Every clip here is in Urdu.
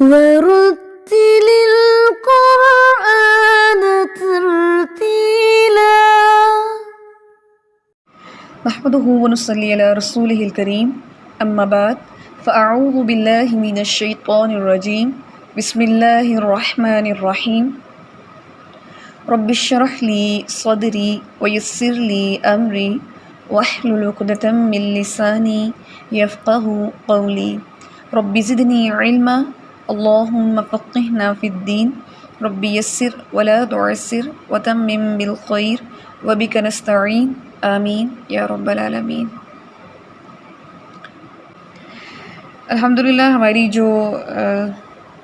ورتل القرآن ترتيلا نحمده ونصلي على رسوله الكريم أما بعد فأعوذ بالله من الشيطان الرجيم بسم الله الرحمن الرحيم رب اشرح لي صدري ويسر لي أمري واحلل عقدة من لساني يفقه قولي رب زدني علما اللهم فقهنا في الدين رب يسر ولا تعسر وتمم بالخير وبك نستعين آمین یا رب العالمین۔ الحمدللہ ہماری جو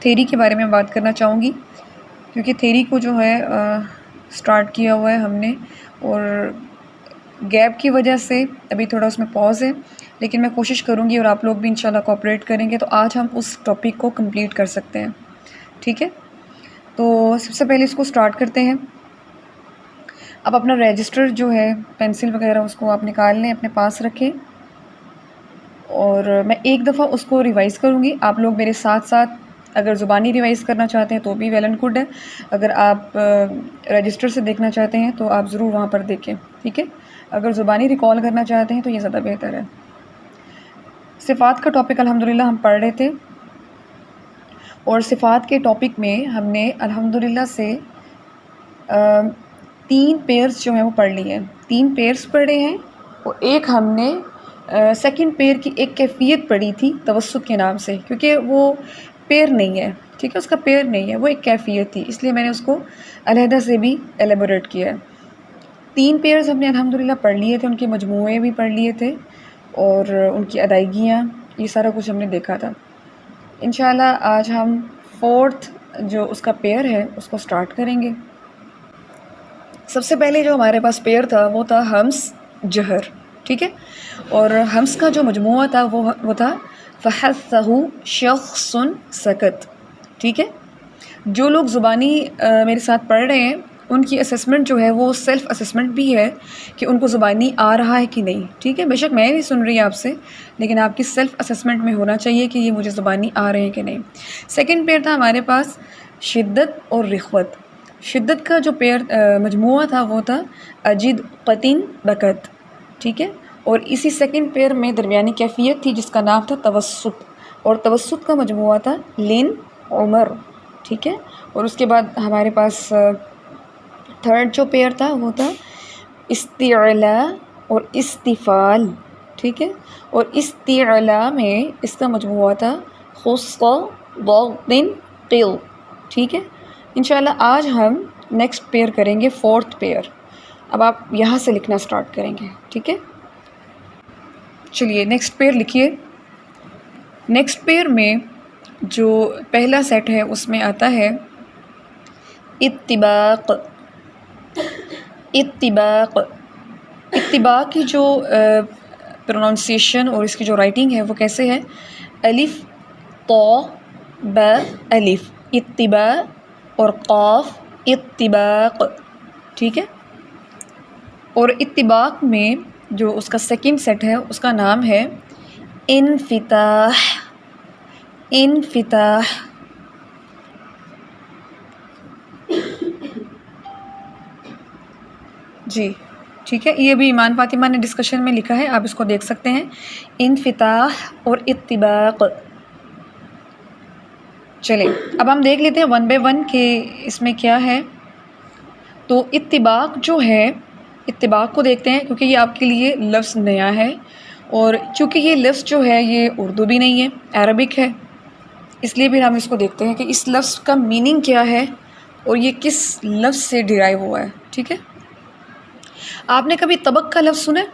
تھیری کے بارے میں بات کرنا چاہوں گی، کیونکہ تھیری کو جو ہے سٹارٹ کیا ہوا ہے ہم نے، اور گیپ کی وجہ سے ابھی تھوڑا اس میں پاز ہے، لیکن میں کوشش کروں گی اور آپ لوگ بھی انشاءاللہ کوآپریٹ کریں گے تو آج ہم اس ٹاپک کو کمپلیٹ کر سکتے ہیں، ٹھیک ہے؟ تو سب سے پہلے اس کو سٹارٹ کرتے ہیں۔ اب اپنا رجسٹر جو ہے پینسل وغیرہ اس کو آپ نکال لیں، اپنے پاس رکھیں، اور میں ایک دفعہ اس کو ریوائز کروں گی، آپ لوگ میرے ساتھ ساتھ اگر زبانی ریوائز کرنا چاہتے ہیں تو بھی ویل اینڈ گڈ ہے، اگر آپ رجسٹر سے دیکھنا چاہتے ہیں تو آپ ضرور وہاں پر دیکھیں، ٹھیک ہے؟ اگر زبانی ریکال کرنا چاہتے ہیں تو یہ زیادہ بہتر ہے۔ صفات کا ٹاپک الحمدللہ ہم پڑھ رہے تھے، اور صفات کے ٹاپک میں ہم نے الحمدللہ سے 3 پیئرس جو ہیں وہ پڑھ لی ہیں، 3 پیئرس پڑھے ہیں، اور ایک ہم نے سیکنڈ پیئر کی ایک کیفیت پڑھی تھی توسط کے نام سے، کیونکہ وہ پیئر نہیں ہے، ٹھیک ہے؟ اس کا پیئر نہیں ہے، وہ ایک کیفیت تھی، اس لیے میں نے اس کو علیحدہ سے بھی ایلیبوریٹ کیا ہے۔ 3 پیئرز ہم نے الحمدللہ پڑھ لیے تھے، ان کے مجموعے بھی پڑھ لیے تھے، اور ان کی ادائیگیاں، یہ سارا کچھ ہم نے دیکھا تھا۔ انشاءاللہ آج ہم 4تھ جو اس کا پیئر ہے اس کو سٹارٹ کریں گے۔ سب سے پہلے جو ہمارے پاس پیئر تھا وہ تھا ہمس جہر، ٹھیک ہے؟ اور ہمس کا جو مجموعہ تھا وہ تھا فحثہ شخص سکت، ٹھیک ہے؟ جو لوگ زبانی میرے ساتھ پڑھ رہے ہیں ان کی اسیسمنٹ جو ہے وہ سیلف اسیسمنٹ بھی ہے کہ ان کو زبانی آ رہا ہے کہ نہیں، ٹھیک ہے؟ بے شک میں نہیں سن رہی آپ سے، لیکن آپ کی سیلف اسیسمنٹ میں ہونا چاہیے کہ یہ مجھے زبانی آ رہے ہیں کہ نہیں۔ سیکنڈ پیئر تھا ہمارے پاس شدت اور رخوت۔ شدت کا جو پیئر مجموعہ تھا وہ تھا اجد قطن بکت، ٹھیک ہے؟ اور اسی سیکنڈ پیئر میں درمیانی کیفیت تھی جس کا نام تھا توسط، اور توسط کا مجموعہ تھا لن عمر، ٹھیک ہے؟ اور اس کے بعد ہمارے پاس تھرڈ جو پیئر تھا وہ تھا استعلاء اور استفال، ٹھیک ہے؟ اور استعلاء میں اس کا مجموعہ تھا خص ضغط قل، ٹھیک ہے؟ انشاءاللہ آج ہم نیکسٹ پیئر کریں گے 4تھ پیئر۔ اب آپ یہاں سے لکھنا سٹارٹ کریں گے، ٹھیک ہے؟ چلیے نیکسٹ پیئر لکھیے۔ نیکسٹ پیئر میں جو پہلا سیٹ ہے اس میں آتا ہے اتباق۔ اتباق، اتباق کی جو پروننسیشن اور اس کی جو رائٹنگ ہے وہ کیسے ہے؟ الف طا با الف، اتباع، اور قاف اتباق، ٹھیک ہے؟ اور اتباق میں جو اس کا سیکنڈ سیٹ ہے اس کا نام ہے انفتاح۔ انفتاح، جی ٹھیک ہے؟ یہ بھی ایمان فاطمہ نے ڈسکشن میں لکھا ہے، آپ اس کو دیکھ سکتے ہیں، انفتاح اور اتباق۔ چلیں اب ہم دیکھ لیتے ہیں 1 بائی 1 کہ اس میں کیا ہے۔ تو اتباق جو ہے، اتباق کو دیکھتے ہیں کیونکہ یہ آپ کے لیے لفظ نیا ہے، اور چونکہ یہ لفظ جو ہے یہ اردو بھی نہیں ہے، عربک ہے، اس لیے پھر ہم اس کو دیکھتے ہیں کہ اس لفظ کا میننگ کیا ہے اور یہ کس لفظ سے ڈرائیو ہوا ہے، ٹھیک ہے؟ آپ نے کبھی طبق کا لفظ سنا ہے؟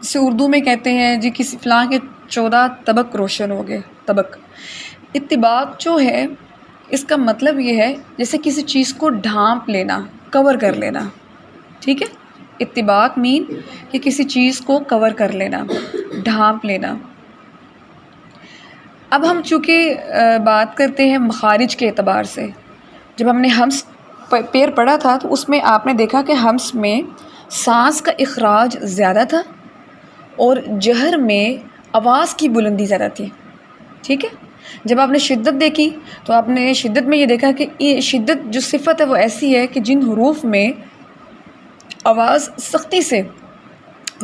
جسے اردو میں کہتے ہیں جی کسی فلاں کے 14 طبق روشن ہو گئے، طبق۔ اتباق جو ہے اس کا مطلب یہ ہے جیسے کسی چیز کو ڈھانپ لینا، کور کر لینا، ٹھیک ہے؟ اتباق مین کہ کسی چیز کو کور کر لینا، ڈھانپ لینا۔ اب ہم چونکہ بات کرتے ہیں مخارج کے اعتبار سے، جب ہم نے ہمس پیئر پڑھا تھا تو اس میں آپ نے دیکھا کہ ہمس میں سانس کا اخراج زیادہ تھا اور جہر میں آواز کی بلندی زیادہ تھی، ٹھیک ہے؟ جب آپ نے شدت دیکھی تو آپ نے شدت میں یہ دیکھا کہ یہ شدت جو صفت ہے وہ ایسی ہے کہ جن حروف میں آواز سختی سے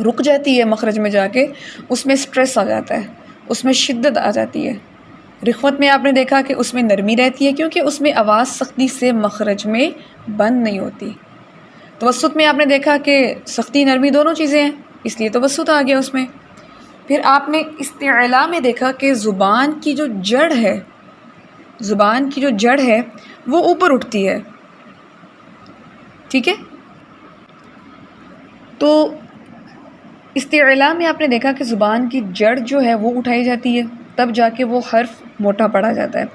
رک جاتی ہے مخرج میں جا کے، اس میں سٹریس آ جاتا ہے، اس میں شدت آ جاتی ہے۔ رخوت میں آپ نے دیکھا کہ اس میں نرمی رہتی ہے کیونکہ اس میں آواز سختی سے مخرج میں بند نہیں ہوتی۔ توسط میں آپ نے دیکھا کہ سختی نرمی دونوں چیزیں ہیں، اس لیے توسط آ گیا اس میں۔ پھر آپ نے استعلا میں دیکھا کہ زبان کی جو جڑ ہے، زبان کی جو جڑ ہے وہ اوپر اٹھتی ہے، ٹھیک ہے۔ تو استعلا میں آپ نے دیکھا کہ زبان کی جڑ جو ہے وہ اٹھائی جاتی ہے، تب جا کے وہ حرف موٹا پڑا جاتا ہے۔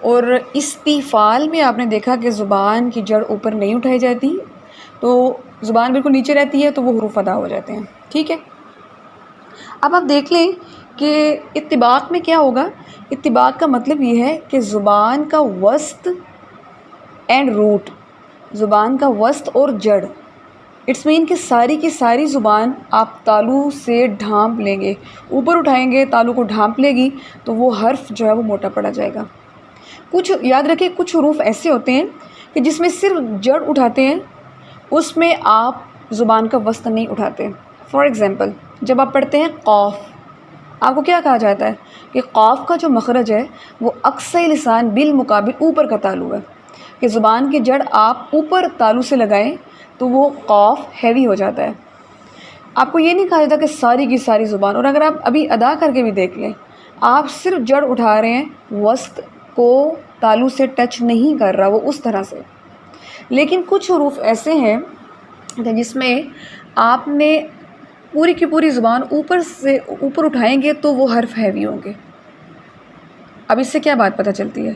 اور استفال میں آپ نے دیکھا کہ زبان کی جڑ اوپر نہیں اٹھائی جاتی، تو زبان بالکل نیچے رہتی ہے، تو وہ حروف ادا ہو جاتے ہیں، ٹھیک ہے۔ اب آپ دیکھ لیں کہ اتباق میں کیا ہوگا۔ اتباق کا مطلب یہ ہے کہ زبان کا وسط اینڈ روٹ، زبان کا وسط اور جڑ، اٹس مین کہ ساری کی ساری زبان آپ تالو سے ڈھانپ لیں گے، اوپر اٹھائیں گے، تالو کو ڈھانپ لے گی تو وہ حرف جو ہے وہ موٹا پڑا جائے گا۔ کچھ یاد رکھیں، کچھ حروف ایسے ہوتے ہیں کہ جس میں صرف جڑ اٹھاتے ہیں، اس میں آپ زبان کا وسط نہیں اٹھاتے۔ فار ایگزامپل جب آپ پڑھتے ہیں قاف، آپ کو کیا کہا جاتا ہے کہ قاف کا جو مخرج ہے وہ اقصی لسان بالمقابل اوپر کا تالو ہے، کہ زبان کی جڑ آپ اوپر تالو سے لگائیں تو وہ قاف ہیوی ہو جاتا ہے۔ آپ کو یہ نہیں کہا جاتا کہ ساری کی ساری زبان، اور اگر آپ ابھی ادا کر کے بھی دیکھ لیں، آپ صرف جڑ اٹھا رہے ہیں، وسط کو تالو سے ٹچ نہیں کر رہا وہ اس طرح سے۔ لیکن کچھ حروف ایسے ہیں کہ جس میں آپ نے پوری کی پوری زبان اوپر سے اوپر اٹھائیں گے تو وہ حرف ہیوی ہوں گے۔ اب اس سے کیا بات پتہ چلتی ہے؟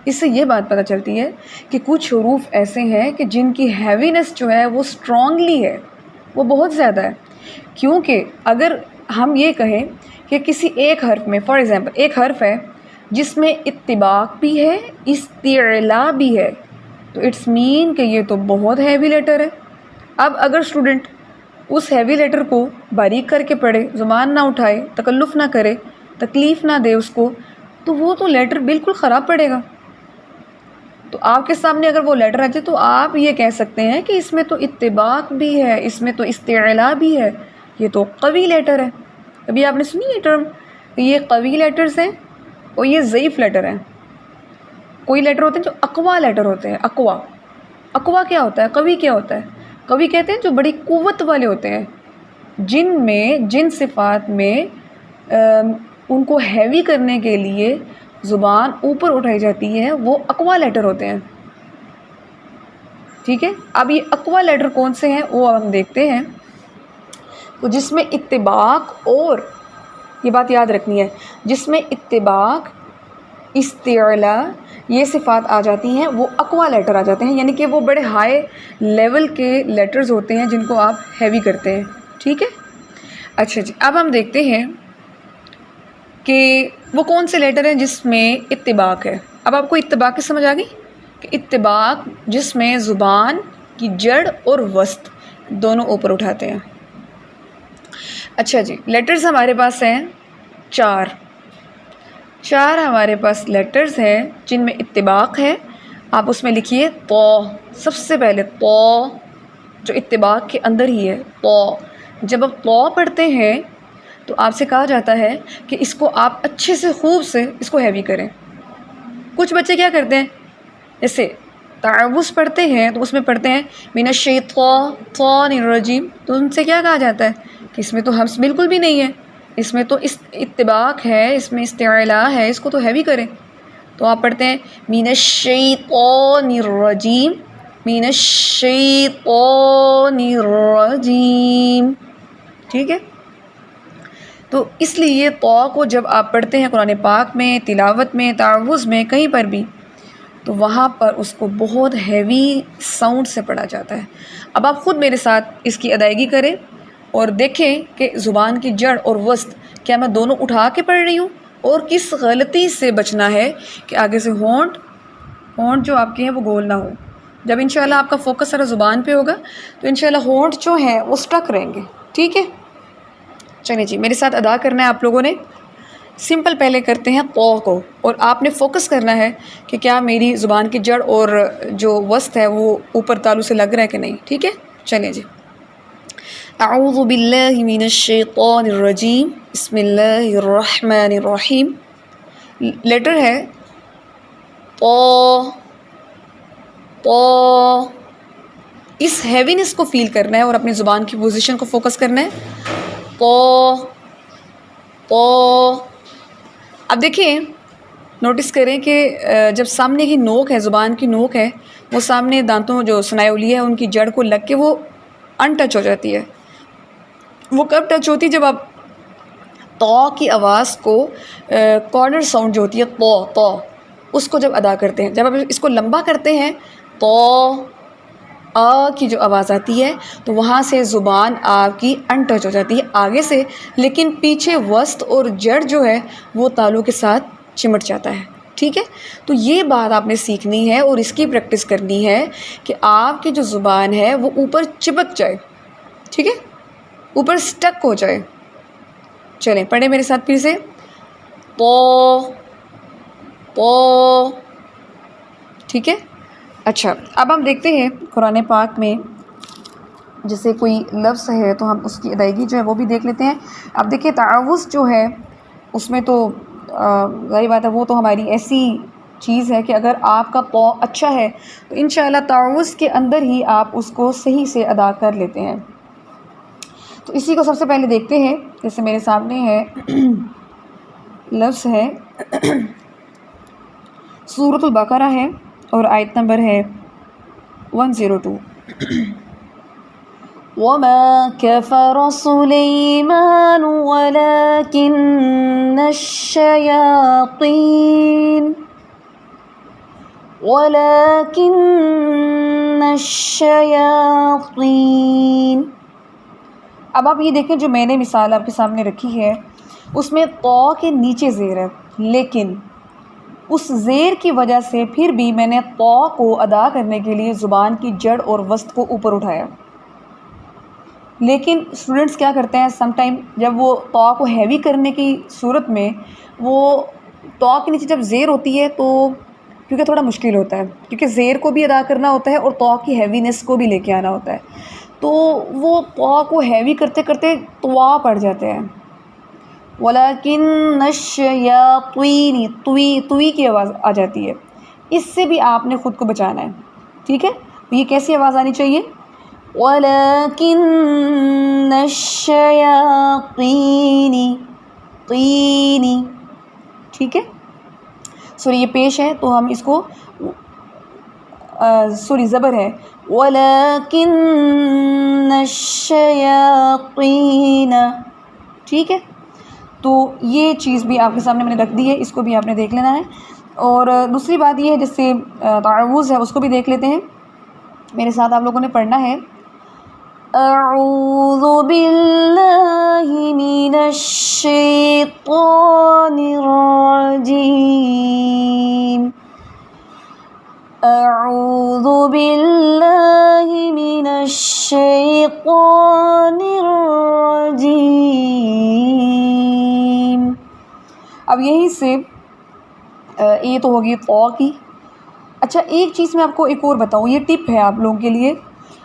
اس سے یہ بات پتہ چلتی ہے کہ کچھ حروف ایسے ہیں کہ جن کی ہیوینس جو ہے وہ اسٹرانگلی ہے، وہ بہت زیادہ ہے۔ کیونکہ اگر ہم یہ کہیں کہ کسی ایک حرف میں، فار ایگزامپل ایک حرف ہے جس میں اتباق بھی ہے، استعلا بھی ہے، تو اٹس مین کہ یہ تو بہت ہیوی لیٹر ہے۔ اب اگر اسٹوڈنٹ اس ہیوی لیٹر کو باریک کر کے پڑھے، زبان نہ اٹھائے، تکلف نہ کرے، تکلیف نہ دے اس کو، تو وہ تو لیٹر بالکل خراب پڑے گا۔ تو آپ کے سامنے اگر وہ لیٹر آ جائے تو آپ یہ کہہ سکتے ہیں کہ اس میں تو اتباق بھی ہے، اس میں تو استعلا بھی ہے، یہ تو قوی لیٹر ہے۔ ابھی آپ نے سنی یہ ٹرم، یہ قوی لیٹرز ہیں اور یہ ضعیف لیٹر ہیں۔ کوئی لیٹر ہوتے ہیں جو اقوا لیٹر ہوتے ہیں، اقوا۔ اقوا کیا ہوتا ہے؟ قوی کیا ہوتا ہے؟ قوی کہتے ہیں جو بڑی قوت والے ہوتے ہیں، جن صفات میں ان کو ہیوی کرنے کے لیے زبان اوپر اٹھائی جاتی ہے، وہ اقوا لیٹر ہوتے ہیں، ٹھیک ہے۔ اب یہ اقوا لیٹر کون سے ہیں وہ ہم دیکھتے ہیں۔ تو جس میں اتباق، اور یہ بات یاد رکھنی ہے، جس میں اتباق، استعلا، یہ صفات آ جاتی ہیں وہ اقوا لیٹر آ جاتے ہیں، یعنی کہ وہ بڑے ہائی لیول کے لیٹرز ہوتے ہیں جن کو آپ ہیوی کرتے ہیں، ٹھیک ہے۔ اچھا جی، اب ہم دیکھتے ہیں کہ وہ کون سے لیٹر ہیں جس میں اتباق ہے۔ اب آپ کو اتباق کی سمجھ آ گئی کہ اتباق جس میں زبان کی جڑ اور وسط دونوں اوپر اٹھاتے ہیں۔ اچھا جی، لیٹرز ہمارے پاس ہیں چار ہمارے پاس لیٹرز ہیں جن میں اتباق ہے۔ آپ اس میں لکھیے طا، سب سے پہلے طا جو اتباق کے اندر ہی ہے، طا۔ جب آپ طا پڑھتے ہیں تو آپ سے کہا جاتا ہے کہ اس کو آپ اچھے سے خوب سے اس کو ہیوی کریں۔ کچھ بچے کیا کرتے ہیں، جیسے تعوذ پڑھتے ہیں تو اس میں پڑھتے ہیں من الشیطان الرجیم، تو ان سے کیا کہا جاتا ہے کہ اس میں تو حمز بالکل بھی نہیں ہے، اس میں تو اتباق ہے، اس میں استعلا ہے، اس کو تو ہیوی کریں۔ تو آپ پڑھتے ہیں من الشیطان الرجیم، من الشیطان الرجیم، ٹھیک ہے۔ تو اس لیے طا کو جب آپ پڑھتے ہیں قرآن پاک میں، تلاوت میں، تعوذ میں، کہیں پر بھی، تو وہاں پر اس کو بہت ہیوی ساؤنڈ سے پڑھا جاتا ہے۔ اب آپ خود میرے ساتھ اس کی ادائیگی کریں اور دیکھیں کہ زبان کی جڑ اور وسط کیا میں دونوں اٹھا کے پڑھ رہی ہوں، اور کس غلطی سے بچنا ہے کہ آگے سے ہونٹ جو آپ کے ہیں وہ گول نہ ہو۔ جب انشاءاللہ آپ کا فوکس سارا زبان پہ ہوگا تو انشاءاللہ ہونٹ جو ہیں وہ سٹک رہیں گے، ٹھیک ہے۔ چلیے جی، میرے ساتھ ادا کرنا ہے آپ لوگوں نے۔ سمپل پہلے کرتے ہیں طو کو، اور آپ نے فوکس کرنا ہے کہ کیا میری زبان کی جڑ اور جو وسط ہے وہ اوپر تالو سے لگ رہا ہے کہ نہیں. ٹھیک ہے، چلیں جی. اعوذ باللہ من الشیطان الرجیم، بسم اللہ الرحمن الرحیم. لیٹر ہے طو. طو. اس ہیوینس کو فیل کرنا ہے اور اپنی زبان کی پوزیشن کو فوکس کرنا ہے. طو. طو. اب دیکھیں، نوٹس کریں کہ جب سامنے کی نوک ہے، زبان کی نوک ہے، وہ سامنے دانتوں جو سنائیولی ہے ان کی جڑ کو لگ کے وہ ان ٹچ ہو جاتی ہے. وہ کب ٹچ ہوتی ہے؟ جب آپ طو کی آواز کو کارنر ساؤنڈ جو ہوتی ہے طو طو، اس کو جب ادا کرتے ہیں، جب آپ اس کو لمبا کرتے ہیں، طو کی جو آواز آتی ہے تو وہاں سے زبان آپ کی ان ٹچ ہو جاتی ہے آگے سے، لیکن پیچھے وسط اور جڑ جو ہے وہ تالو کے ساتھ چمٹ جاتا ہے. ٹھیک ہے، تو یہ بات آپ نے سیکھنی ہے اور اس کی پریکٹس کرنی ہے کہ آپ کی جو زبان ہے وہ اوپر چپک جائے. ٹھیک ہے، اوپر سٹک ہو جائے. چلیں پڑھیں میرے ساتھ پھر سے. طو. طو. ٹھیک ہے. اچھا، اب ہم دیکھتے ہیں قرآن پاک میں جیسے کوئی لفظ ہے تو ہم اس کی ادائیگی جو ہے وہ بھی دیکھ لیتے ہیں. اب دیکھیں تعوذ جو ہے اس میں تو ظاہر بات ہے وہ تو ہماری ایسی چیز ہے کہ اگر آپ کا طو اچھا ہے تو انشاءاللہ تعوذ کے اندر ہی آپ اس کو صحیح سے ادا کر لیتے ہیں. تو اسی کو سب سے پہلے دیکھتے ہیں. جیسے میرے سامنے ہے لفظ ہے سورۃ البقرہ ہے اور آیت نمبر ہے 102. وَمَا كَفَرَ سُلَيْمَانُ وَلَكِنَّ الشَّيَاطِينَ. اب آپ یہ دیکھیں جو میں نے مثال آپ کے سامنے رکھی ہے اس میں طو کے نیچے زیر ہے، لیکن اس زیر کی وجہ سے پھر بھی میں نے طو کو ادا کرنے کے لیے زبان کی جڑ اور وسط کو اوپر اٹھایا. لیکن اسٹوڈنٹس کیا کرتے ہیں سم ٹائم جب وہ طو کو ہیوی کرنے کی صورت میں وہ طو کے نیچے جب زیر ہوتی ہے تو کیونکہ تھوڑا مشکل ہوتا ہے، کیونکہ زیر کو بھی ادا کرنا ہوتا ہے اور طو کی ہیوینس کو بھی لے کے آنا ہوتا ہے، تو وہ طو کو ہیوی کرتے کرتے طوا پڑ جاتے ہیں. وَلَكِنَّ الشَّيَاطِينِ توی کی آواز آ جاتی ہے. اس سے بھی آپ نے خود کو بچانا ہے. ٹھیک ہے، یہ کیسی آواز آنی چاہیے؟ وَلَكِنَّ الشَّيَاطِينِ طِينِ. ٹھیک ہے، سوری یہ پیش ہے تو ہم اس کو سوری زبر ہے وَلَكِنَّ الشَّيَاطِينَ. ٹھیک ہے، تو یہ چیز بھی آپ کے سامنے میں نے رکھ دی ہے، اس کو بھی آپ نے دیکھ لینا ہے. اور دوسری بات یہ ہے جس سے تعوذ ہے اس کو بھی دیکھ لیتے ہیں. میرے ساتھ آپ لوگوں نے پڑھنا ہے اعوذ باللہ من الشیطان الرجیم. اعوذ باللہ من الشیطان الرجیم. اب یہیں سے یہ تو ہوگی طو کی. اچھا ایک چیز میں آپ کو ایک اور بتاؤں، یہ ٹپ ہے آپ لوگوں کے لیے،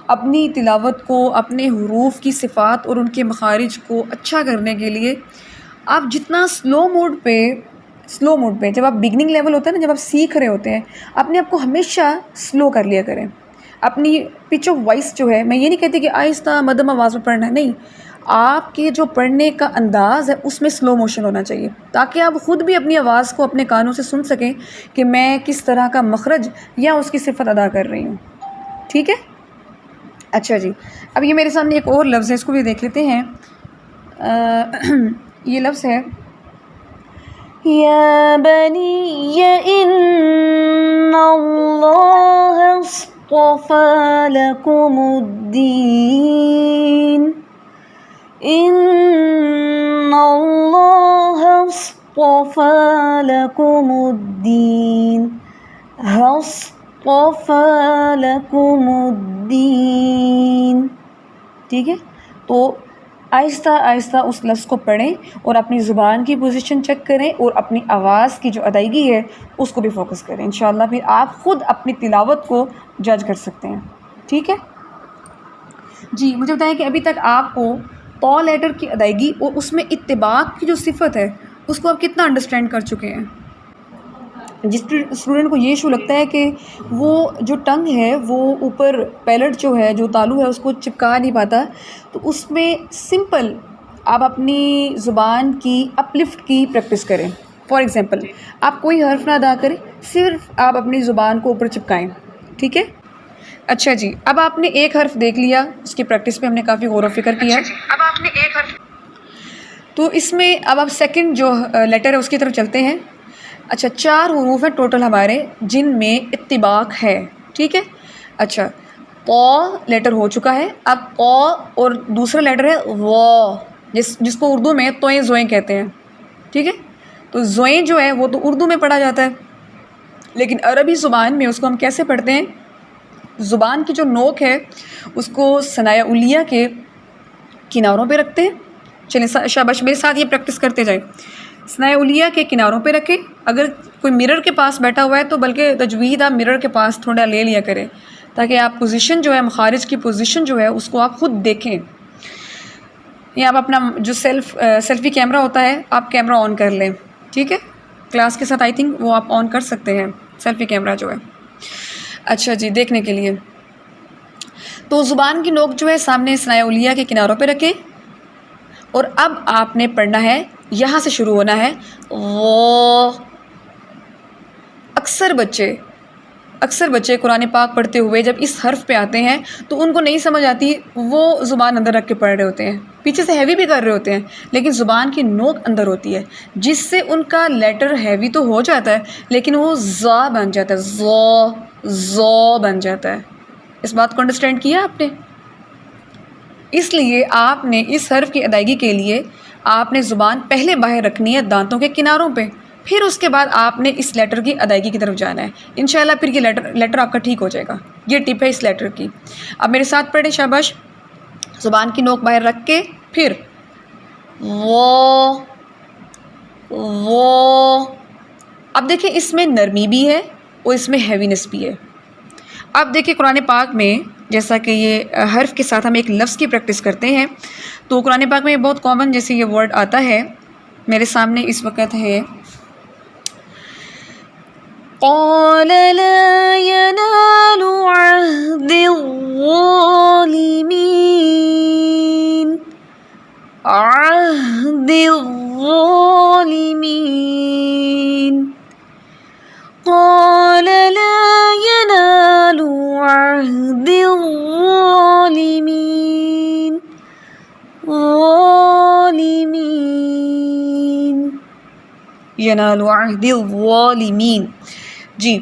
اپنی تلاوت کو، اپنے حروف کی صفات اور ان کے مخارج کو اچھا کرنے کے لیے آپ جتنا سلو موڈ پہ جب آپ بگننگ لیول ہوتا ہے نا، جب آپ سیکھ رہے ہوتے ہیں، اپنے آپ کو ہمیشہ سلو کر لیا کریں. اپنی پچ آف وائس جو ہے، میں یہ نہیں کہتی کہ آہستہ مدھم آواز میں پڑھنا ہے، نہیں، آپ کے جو پڑھنے کا انداز ہے اس میں سلو موشن ہونا چاہیے تاکہ آپ خود بھی اپنی آواز کو اپنے کانوں سے سن سکیں کہ میں کس طرح کا مخرج یا اس کی صفت ادا کر رہی ہوں. ٹھیک ہے. اچھا جی، اب یہ میرے سامنے ایک اور لفظ ہے، اس کو بھی دیکھ لیتے ہیں. یہ لفظ ہے یا بنی ان اللہ اصطفى لکم الدین. ان اللہ اصطفى لکم الدین. اصطفى لکم الدین. ٹھیک ہے، تو آہستہ آہستہ اس لفظ کو پڑھیں اور اپنی زبان کی پوزیشن چیک کریں اور اپنی آواز کی جو ادائیگی ہے اس کو بھی فوکس کریں. انشاءاللہ پھر آپ خود اپنی تلاوت کو جج کر سکتے ہیں. ٹھیک ہے جی. مجھے بتائیں کہ ابھی تک آپ کو طا لیٹر کی ادائیگی اور اس میں اتباق کی جو صفت ہے اس کو آپ کتنا انڈرسٹینڈ کر چکے ہیں؟ جس اسٹوڈنٹ کو یہ ایشو لگتا ہے کہ وہ جو ٹنگ ہے وہ اوپر پیلٹ جو ہے جو تالو ہے اس کو چپکا نہیں پاتا، تو اس میں سمپل آپ اپنی زبان کی اپ لفٹ کی پریکٹس کریں. فار ایگزامپل آپ کوئی حرف نہ ادا کریں، صرف آپ اپنی زبان کو اوپر چپکائیں. ٹھیک ہے. اچھا جی. اب آپ نے ایک حرف دیکھ لیا، اس کی پریکٹس پہ ہم نے کافی غور و فکر کیا. اب آپ نے ایک حرف تو اس میں اب آپ سیکنڈ جو لیٹر ہے اس کی طرف چلتے ہیں. اچھا 4 حروف ہیں ٹوٹل ہمارے جن میں اتباق ہے. ٹھیک ہے. اچھا قا لیٹر ہو چکا ہے. اب قا اور دوسرا لیٹر ہے وا، جس کو اردو میں توئیں زوئیں کہتے ہیں. ٹھیک ہے. تو زوئیں جو ہے وہ تو اردو میں پڑھا جاتا ہے، لیکن عربی زبان میں اس کو ہم کیسے پڑھتے ہیں؟ زبان کی جو نوک ہے اس کو ثنایا علیہ کے کناروں پہ رکھتے ہیں. چلیں شاباش میرے ساتھ یہ پریکٹس کرتے جائیں. ثنایا علیہ کے کناروں پہ رکھیں. اگر کوئی مرر کے پاس بیٹھا ہوا ہے تو بلکہ تجوید آپ مرر کے پاس تھوڑا لے لیا کریں تاکہ آپ پوزیشن جو ہے مخارج کی پوزیشن جو ہے اس کو آپ خود دیکھیں. یا آپ اپنا جو سیلفی کیمرہ ہوتا ہے آپ کیمرہ آن کر لیں. ٹھیک ہے. کلاس کے ساتھ آئی تھنک وہ آپ آن کر سکتے ہیں سیلفی کیمرہ جو ہے. اچھا جی. دیکھنے کے لیے تو زبان کی نوک جو ہے سامنے ثنایا علیہ کے کناروں پہ رکھیں اور اب آپ نے پڑھنا ہے، یہاں سے شروع ہونا ہے وہ. اکثر بچے قرآن پاک پڑھتے ہوئے جب اس حرف پہ آتے ہیں تو ان کو نہیں سمجھ آتی، وہ زبان اندر رکھ کے پڑھ رہے ہوتے ہیں، پیچھے سے ہیوی بھی کر رہے ہوتے ہیں لیکن زبان کی نوک اندر ہوتی ہے جس سے ان کا لیٹر ہیوی تو ہو جاتا ہے لیکن وہ زا بن جاتا ہے، زو بن جاتا ہے. اس بات کو انڈرسٹینڈ کیا آپ نے؟ اس لیے آپ نے اس حرف کی ادائیگی کے لیے آپ نے زبان پہلے باہر رکھنی ہے دانتوں کے کناروں پہ، پھر اس کے بعد آپ نے اس لیٹر کی ادائیگی کی طرف جانا ہے. انشاءاللہ پھر یہ لیٹر آپ کا ٹھیک ہو جائے گا. یہ ٹپ ہے اس لیٹر کی. اب میرے ساتھ پڑھیں شاباش. زبان کی نوک باہر رکھ کے پھر وہ. اب دیکھیں اس میں نرمی بھی ہے اور اس میں ہیوینس بھی ہے. اب دیکھیں قرآن پاک میں جیسا کہ یہ حرف کے ساتھ ہم ایک لفظ کی پریکٹس کرتے ہیں تو قرآن پاک میں بہت کامن جیسے یہ ورڈ آتا ہے میرے سامنے اس وقت ہے قال لا ينال عهد الظالمين. عهد الظالمين. قال لا ينال عهد الظالمين. ظالمين. ينال عهد الظالمين. جی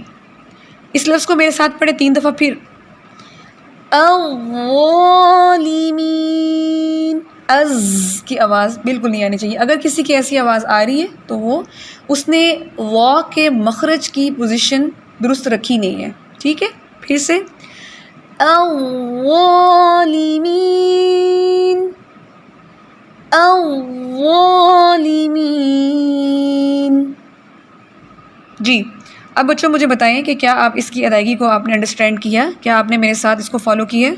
اس لفظ کو میرے ساتھ پڑھیں 3 دفعہ پھر. الظالمین. از کی آواز بالکل نہیں آنی چاہیے. اگر کسی کی ایسی آواز آ رہی ہے تو وہ اس نے وا کے مخرج کی پوزیشن درست رکھی نہیں ہے. ٹھیک ہے. پھر سے الظالمین. الظالمین. جی اب بچوں مجھے بتائیں کہ کیا آپ اس کی ادائیگی کو آپ نے انڈرسٹینڈ کیا؟ کیا آپ نے میرے ساتھ اس کو فالو کیا؟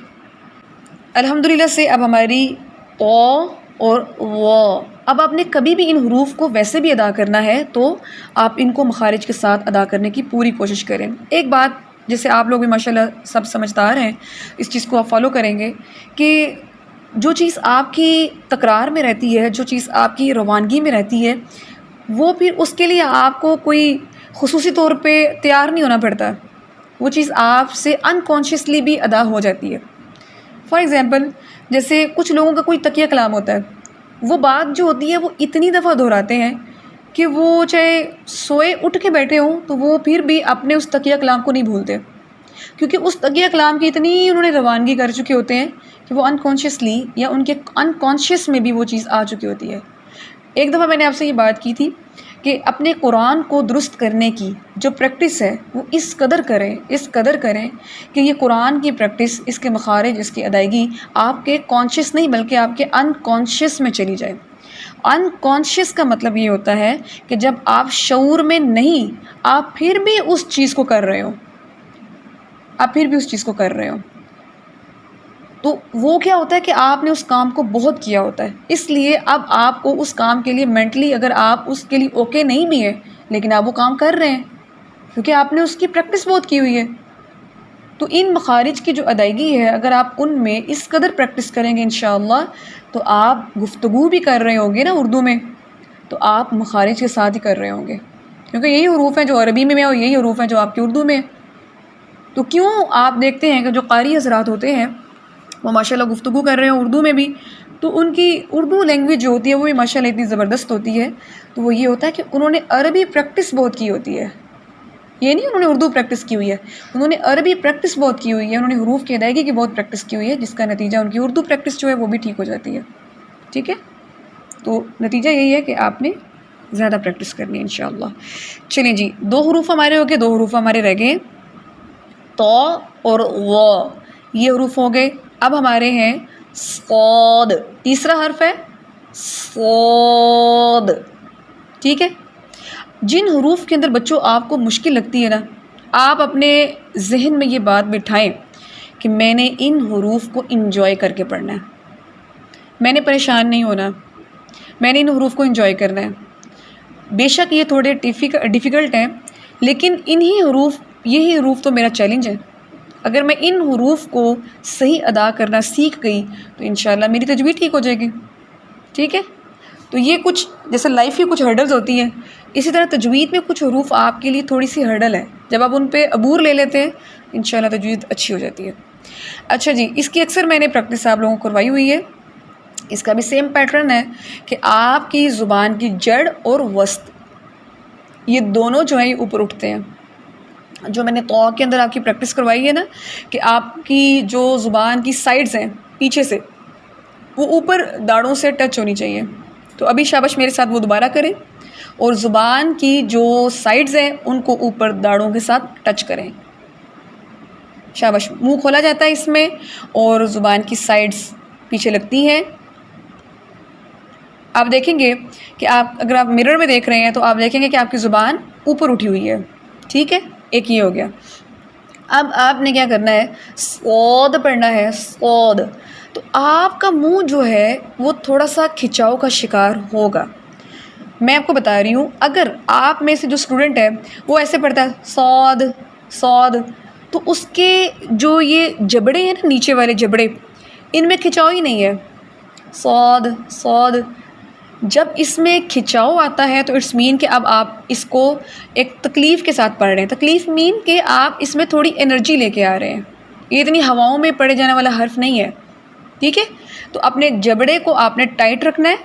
الحمدللہ سے اب ہماری قا اور وا. اب آپ نے کبھی بھی ان حروف کو ویسے بھی ادا کرنا ہے تو آپ ان کو مخارج کے ساتھ ادا کرنے کی پوری کوشش کریں. ایک بات جیسے آپ لوگ بھی ماشاءاللہ سب سمجھدار ہیں اس چیز کو آپ فالو کریں گے کہ جو چیز آپ کی تکرار میں رہتی ہے، جو چیز آپ کی روانگی میں رہتی ہے، وہ پھر اس کے لیے آپ کو کوئی خصوصی طور پہ تیار نہیں ہونا پڑتا. وہ چیز آپ سے انکانشیسلی بھی ادا ہو جاتی ہے. فار ایگزامپل جیسے کچھ لوگوں کا کوئی تکیہ کلام ہوتا ہے، وہ بات جو ہوتی ہے وہ اتنی دفعہ دہراتے ہیں کہ وہ چاہے سوئے اٹھ کے بیٹھے ہوں تو وہ پھر بھی اپنے اس تکیہ کلام کو نہیں بھولتے کیونکہ اس تکیہ کلام کی اتنی انہوں نے روانگی کر چکے ہوتے ہیں کہ وہ انکانشیسلی یا ان کے انکانشیس میں بھی وہ چیز آ چکی ہوتی ہے. ایک دفعہ میں نے آپ سے یہ بات کی تھی کہ اپنے قرآن کو درست کرنے کی جو پریکٹس ہے وہ اس قدر کریں کہ یہ قرآن کی پریکٹس، اس کے مخارج، اس کی ادائیگی آپ کے کانشیس نہیں بلکہ آپ کے انکانشیس میں چلی جائے۔ انکانشیس کا مطلب یہ ہوتا ہے کہ جب آپ شعور میں نہیں، آپ پھر بھی اس چیز کو کر رہے ہو، تو وہ کیا ہوتا ہے کہ آپ نے اس کام کو بہت کیا ہوتا ہے، اس لیے اب آپ کو اس کام کے لیے مینٹلی اگر آپ اس کے لیے اوکے نہیں بھی ہیں لیکن آپ وہ کام کر رہے ہیں کیونکہ آپ نے اس کی پریکٹس بہت کی ہوئی ہے۔ تو ان مخارج کی جو ادائیگی ہے اگر آپ ان میں اس قدر پریکٹس کریں گے انشاءاللہ تو آپ گفتگو بھی کر رہے ہوں گے نا اردو میں، تو آپ مخارج کے ساتھ ہی کر رہے ہوں گے، کیونکہ یہی حروف ہیں جو عربی میں اور یہی حروف ہیں جو آپ کے اردو میں۔ تو کیوں آپ دیکھتے ہیں کہ جو قاری حضرات ہوتے ہیں وہ ماشاءاللہ گفتگو کر رہے ہیں اردو میں بھی، تو ان کی اردو لینگویج جو ہوتی ہے وہ بھی ماشاءاللہ اتنی زبردست ہوتی ہے، تو وہ یہ ہوتا ہے کہ انہوں نے عربی پریکٹس بہت کی ہوتی ہے، یہ نہیں انہوں نے اردو پریکٹس کی ہوئی ہے، انہوں نے عربی پریکٹس بہت کی ہوئی ہے، انہوں نے حروف کی ادائیگی کی بہت پریکٹس کی ہوئی ہے، جس کا نتیجہ ان کی اردو پریکٹس جو ہے وہ بھی ٹھیک ہو جاتی ہے، ٹھیک ہے۔ تو نتیجہ یہی ہے کہ آپ نے زیادہ پریکٹس کرنی ہے انشاءاللہ۔ چلیں جی، 2 حروف ہمارے ہو گئے، 2 حروف ہمارے رہ گئے، تو اور و، یہ حروف ہو گئے۔ اب ہمارے ہیں صاد، تیسرا حرف ہے صاد، ٹھیک ہے۔ جن حروف کے اندر بچوں آپ کو مشکل لگتی ہے نا، آپ اپنے ذہن میں یہ بات بٹھائیں کہ میں نے ان حروف کو انجوائے کر کے پڑھنا ہے، میں نے پریشان نہیں ہونا، میں نے ان حروف کو انجوائے کرنا ہے۔ بے شک یہ تھوڑے ڈیفیکلٹ ہیں لیکن یہی حروف تو میرا چیلنج ہے۔ اگر میں ان حروف کو صحیح ادا کرنا سیکھ گئی تو انشاءاللہ میری تجوید ٹھیک ہو جائے گی، ٹھیک ہے۔ تو یہ کچھ جیسے لائف کی کچھ ہرڈلز ہوتی ہیں، اسی طرح تجوید میں کچھ حروف آپ کے لیے تھوڑی سی ہرڈل ہے، جب آپ ان پہ عبور لے لیتے ہیں انشاءاللہ تجوید اچھی ہو جاتی ہے۔ اچھا جی، اس کی اکثر میں نے پریکٹس آپ لوگوں کو کروائی ہوئی ہے، اس کا بھی سیم پیٹرن ہے کہ آپ کی زبان کی جڑ اور وسط یہ دونوں جو ہیں یہ اوپر اٹھتے ہیں۔ جو میں نے تو کے اندر آپ کی پریکٹس کروائی ہے نا کہ آپ کی جو زبان کی سائڈز ہیں پیچھے سے وہ اوپر داڑھوں سے ٹچ ہونی چاہیے، تو ابھی شاباش میرے ساتھ وہ دوبارہ کریں اور زبان کی جو سائڈز ہیں ان کو اوپر داڑھوں کے ساتھ ٹچ کریں، شاباش۔ منہ کھولا جاتا ہے اس میں اور زبان کی سائڈز پیچھے لگتی ہیں۔ آپ دیکھیں گے کہ اگر آپ مرر میں دیکھ رہے ہیں تو آپ دیکھیں گے کہ آپ کی زبان اوپر اٹھی ہوئی ہے، ٹھیک ہے، ایک یہ ہو گیا۔ اب آپ نے کیا کرنا ہے، صاد پڑھنا ہے، صاد، تو آپ کا منہ جو ہے وہ تھوڑا سا کھچاؤ کا شکار ہوگا۔ میں آپ کو بتا رہی ہوں، اگر آپ میں سے جو اسٹوڈنٹ ہے وہ ایسے پڑھتا ہے صاد صاد، تو اس کے جو یہ جبڑے ہیں نا، نیچے والے جبڑے، ان میں کھچاؤ ہی نہیں ہے، صاد صاد۔ جب اس میں کھچاؤ آتا ہے تو اٹس مین کہ اب آپ اس کو ایک تکلیف کے ساتھ پڑھ رہے ہیں، تکلیف مین کہ آپ اس میں تھوڑی انرجی لے کے آ رہے ہیں، یہ اتنی ہواؤں میں پڑھے جانے والا حرف نہیں ہے، ٹھیک ہے۔ تو اپنے جبڑے کو آپ نے ٹائٹ رکھنا ہے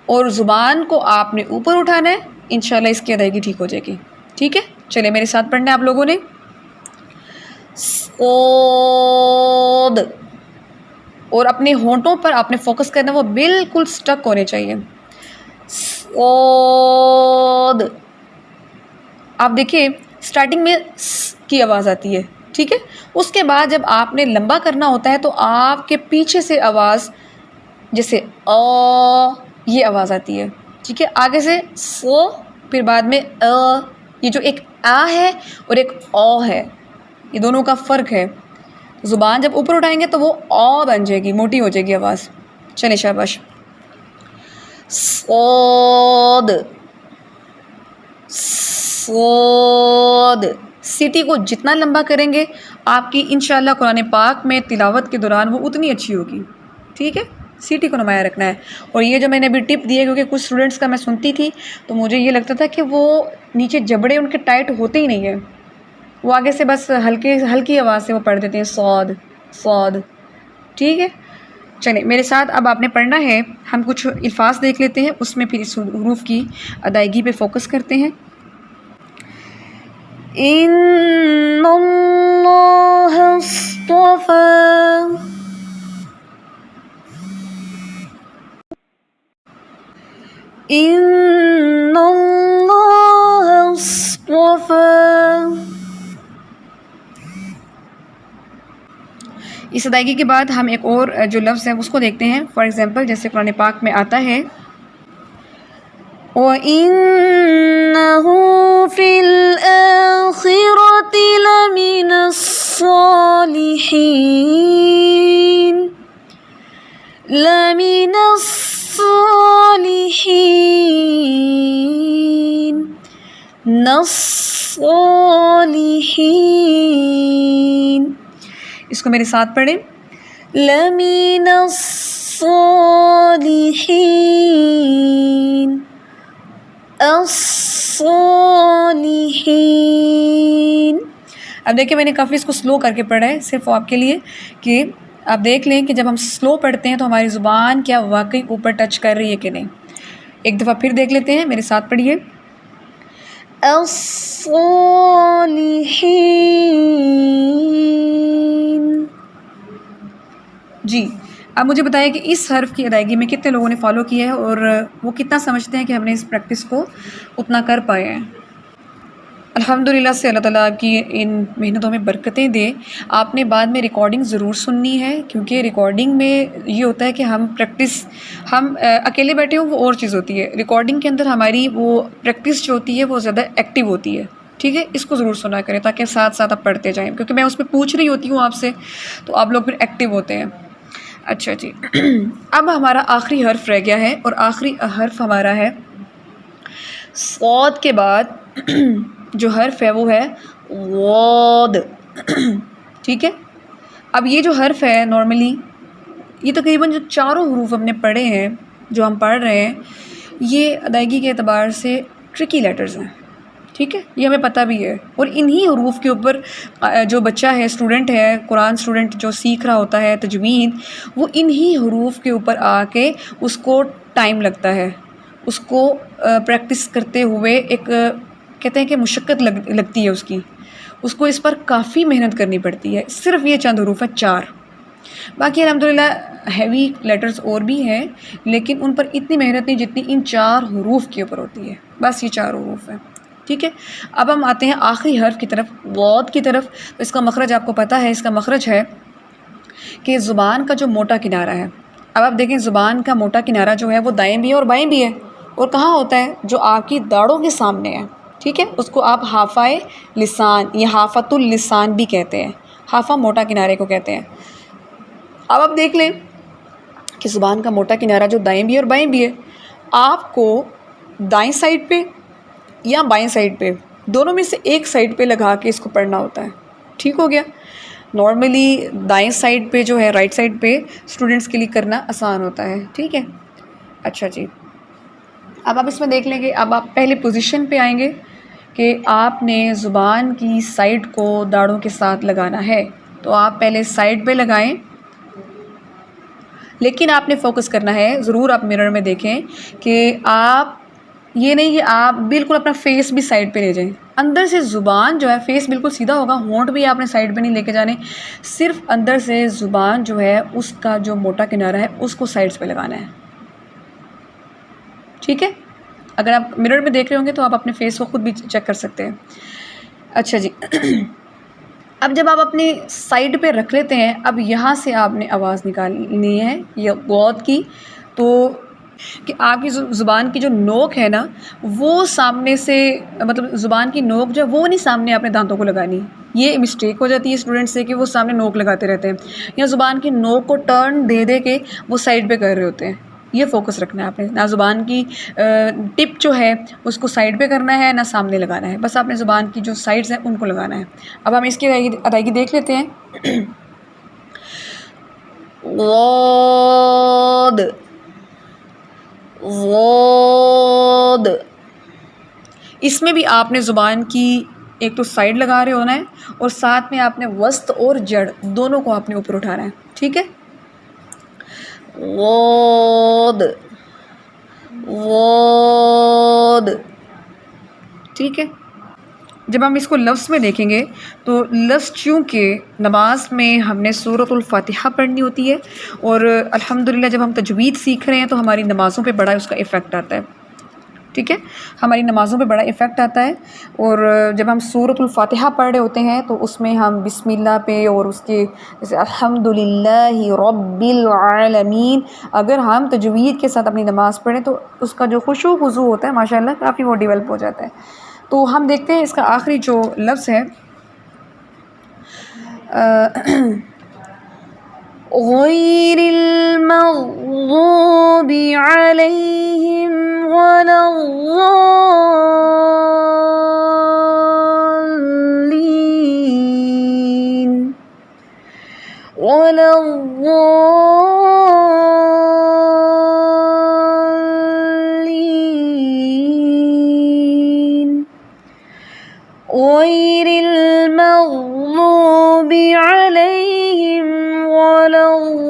اور زبان کو آپ نے اوپر اٹھانا ہے، انشاءاللہ اس کی ادائیگی ٹھیک ہو جائے گی، ٹھیک ہے۔ چلے میرے ساتھ پڑھنا ہے آپ لوگوں نے، صاد، اور اپنے ہونٹوں پر آپ نے فوکس کرنا ہے، وہ بالکل سٹک ہونے چاہیے، صاد۔ آپ دیکھیں سٹارٹنگ میں س کی آواز آتی ہے، ٹھیک ہے، اس کے بعد جب آپ نے لمبا کرنا ہوتا ہے تو آپ کے پیچھے سے آواز جیسے آ، یہ آواز آتی ہے، ٹھیک ہے، آگے سے سو، پھر بعد میں یہ جو ایک آ ہے اور ایک او ہے، یہ دونوں کا فرق ہے۔ زبان جب اوپر اٹھائیں گے تو وہ آ بن جائے گی، موٹی ہو جائے گی آواز۔ چلے شاباش، صاد صاد۔ سیٹی کو جتنا لمبا کریں گے آپ کی انشاءاللہ قرآن پاک میں تلاوت کے دوران وہ اتنی اچھی ہوگی، ٹھیک ہے، سیٹی کو نمایاں رکھنا ہے۔ اور یہ جو میں نے ابھی ٹپ دی ہے، کیونکہ کچھ اسٹوڈنٹس کا میں سنتی تھی تو مجھے یہ لگتا تھا کہ وہ نیچے جبڑے ان کے ٹائٹ ہوتے ہی نہیں ہیں، وہ آگے سے بس ہلکی آواز سے وہ پڑھ دیتے ہیں صاد صاد، ٹھیک ہے۔ چلیں میرے ساتھ اب آپ نے پڑھنا ہے، ہم کچھ الفاظ دیکھ لیتے ہیں، اس میں پھر اس حروف کی ادائیگی پہ فوکس کرتے ہیں۔ ان اللہ اصطفى ان اللہ اس ادائیگی کے بعد ہم ایک اور جو لفظ ہے اس کو دیکھتے ہیں. فار ایگزامپل جیسے قرآن پاک میں آتا ہے وَإِنَّهُ فِي الْآخِرَةِ لَمِنَ الصَّالِحِينَ لَمِنَ الصَّالِحِينَ الصَّالِحِينَ. اس کو میرے ساتھ پڑھیں. لَمِنَ الصَّالِحِينَ الصالحین. اب دیکھیں میں نے کافی اس کو سلو کر کے پڑھا ہے صرف آپ کے لیے کہ آپ دیکھ لیں کہ جب ہم سلو پڑھتے ہیں تو ہماری زبان کیا واقعی اوپر ٹچ کر رہی ہے کہ نہیں. ایک دفعہ پھر دیکھ لیتے ہیں, میرے ساتھ پڑھیے. الصالحین. جی اب مجھے بتائیں کہ اس حرف کی ادائیگی میں کتنے لوگوں نے فالو کیا ہے اور وہ کتنا سمجھتے ہیں کہ ہم نے اس پریکٹس کو اتنا کر پائے ہیں. الحمدللہ سے اللہ تعالیٰ کی ان محنتوں میں برکتیں دے. آپ نے بعد میں ریکارڈنگ ضرور سننی ہے کیونکہ ریکارڈنگ میں یہ ہوتا ہے کہ ہم پریکٹس ہم اکیلے بیٹھے ہوں وہ اور چیز ہوتی ہے. ریکارڈنگ کے اندر ہماری وہ پریکٹس جو ہوتی ہے وہ زیادہ ایکٹیو ہوتی ہے. ٹھیک ہے, اس کو ضرور سنا کریں تاکہ ساتھ ساتھ آپ پڑھتے جائیں کیونکہ میں اس میں پوچھ رہی ہوتی ہوں آپ سے تو آپ لوگ پھر ایکٹیو ہوتے ہیں. اچھا جی اب ہمارا آخری حرف رہ گیا ہے اور آخری حرف ہمارا ہے صاد کے بعد جو حرف ہے وہ ہے واد. ٹھیک ہے, اب یہ جو حرف ہے نارملی یہ تقریباً جو چاروں حروف ہم نے پڑھے ہیں جو ہم پڑھ رہے ہیں یہ ادائیگی کے اعتبار سے ٹرکی لیٹرز ہیں. ٹھیک ہے, یہ ہمیں پتہ بھی ہے اور انہی حروف کے اوپر جو بچہ ہے اسٹوڈنٹ ہے قرآن اسٹوڈنٹ جو سیکھ رہا ہوتا ہے تجوید وہ انہی حروف کے اوپر آ کے اس کو ٹائم لگتا ہے, اس کو پریکٹس کرتے ہوئے ایک کہتے ہیں کہ مشقت لگتی ہے اس کو اس پر کافی محنت کرنی پڑتی ہے. صرف یہ چند حروف ہیں 4. باقی الحمدللہ ہیوی لیٹرز اور بھی ہیں لیکن ان پر اتنی محنت نہیں جتنی ان 4 حروف کے اوپر ہوتی ہے. بس یہ 4 حروف ہیں. ٹھیک ہے, اب ہم آتے ہیں آخری حرف کی طرف واد کی طرف. تو اس کا مخرج آپ کو پتہ ہے, اس کا مخرج ہے کہ زبان کا جو موٹا کنارہ ہے. اب آپ دیکھیں زبان کا موٹا کنارہ جو ہے وہ دائیں بھی ہے اور بائیں بھی ہے. اور کہاں ہوتا ہے؟ جو آپ کی داڑھوں کے سامنے ہے. ٹھیک ہے, اس کو آپ حافہ لسان یا حافۃ اللسان بھی کہتے ہیں. حافہ موٹا کنارے کو کہتے ہیں. اب آپ دیکھ لیں کہ زبان کا موٹا کنارہ جو دائیں بھی ہے اور بائیں بھی ہے آپ کو دائیں سائڈ پہ یا بائیں سائڈ پہ دونوں میں سے ایک سائڈ پہ لگا کے اس کو پڑھنا ہوتا ہے. ٹھیک ہو گیا. نارملی دائیں سائڈ پہ جو ہے رائٹ سائڈ پہ اسٹوڈنٹس کے لیے کرنا آسان ہوتا ہے. ٹھیک ہے. اچھا جی, اب آپ اس میں دیکھ لیں گے. اب آپ پہلے پوزیشن پہ آئیں گے کہ آپ نے زبان کی سائڈ کو داڑھوں کے ساتھ لگانا ہے. تو آپ پہلے سائڈ پہ لگائیں لیکن آپ نے فوکس کرنا ہے. ضرور آپ مرر میں دیکھیں کہ آپ یہ نہیں کہ آپ بالکل اپنا فیس بھی سائڈ پہ لے جائیں. اندر سے زبان جو ہے فیس بالکل سیدھا ہوگا, ہونٹ بھی آپ نے سائڈ پہ نہیں لے کے جانے. صرف اندر سے زبان جو ہے اس کا جو موٹا کنارہ ہے اس کو سائڈس پہ لگانا ہے. ٹھیک ہے, اگر آپ مرر میں دیکھ رہے ہوں گے تو آپ اپنے فیس کو خود بھی چیک کر سکتے ہیں. اچھا جی اب جب آپ اپنی سائڈ پہ رکھ لیتے ہیں اب یہاں سے آپ نے آواز نکالنی ہے یہ غوت کی. تو کہ آپ کی زبان کی جو نوک ہے نا وہ سامنے سے مطلب زبان کی نوک جو ہے وہ نہیں سامنے اپنے دانتوں کو لگانی. یہ مسٹیک ہو جاتی ہے اسٹوڈنٹ سے کہ وہ سامنے نوک لگاتے رہتے ہیں یا زبان کی نوک کو ٹرن دے کے وہ سائڈ پہ کر رہے ہوتے ہیں. یہ فوکس رکھنا ہے آپ نے. نہ زبان کی ٹپ جو ہے اس کو سائڈ پہ کرنا ہے نہ سامنے لگانا ہے. بس آپ نے زبان کی جو سائڈز ہیں ان کو لگانا ہے. اب ہم اس کی ادائیگی دیکھ لیتے ہیں. واد واد. اس میں بھی آپ نے زبان کی ایک تو سائڈ لگا رہے ہونا ہے اور ساتھ میں آپ نے وسط اور جڑ دونوں کو آپ نے اوپر اٹھانا ہے. ٹھیک ہے. واد واد. ٹھیک ہے. جب ہم اس کو لفظ میں دیکھیں گے تو لفظ چونکہ نماز میں ہم نے سورۃ الفاتحہ پڑھنی ہوتی ہے اور الحمدللہ جب ہم تجوید سیکھ رہے ہیں تو ہماری نمازوں پہ بڑا اس کا ایفیکٹ آتا ہے. ٹھیک ہے، ہماری نمازوں پہ بڑا افیکٹ آتا ہے۔ اور جب ہم سورۃ الفاتحہ پڑھ رہے ہوتے ہیں تو اس میں ہم بسم اللہ پہ اور اس کے جیسے الحمدللہ رب العالمین، اگر ہم تجوید کے ساتھ اپنی نماز پڑھیں تو اس کا جو خشوع خضوع ہوتا ہے ماشاءاللہ کافی وہ ڈیولپ ہو جاتا ہے۔ تو ہم دیکھتے ہیں اس کا آخری جو لفظ ہے غیر المغضوب علیہم ولا الضالین ولا الضالین غیر المغضوب علیہم ولا الضالین۔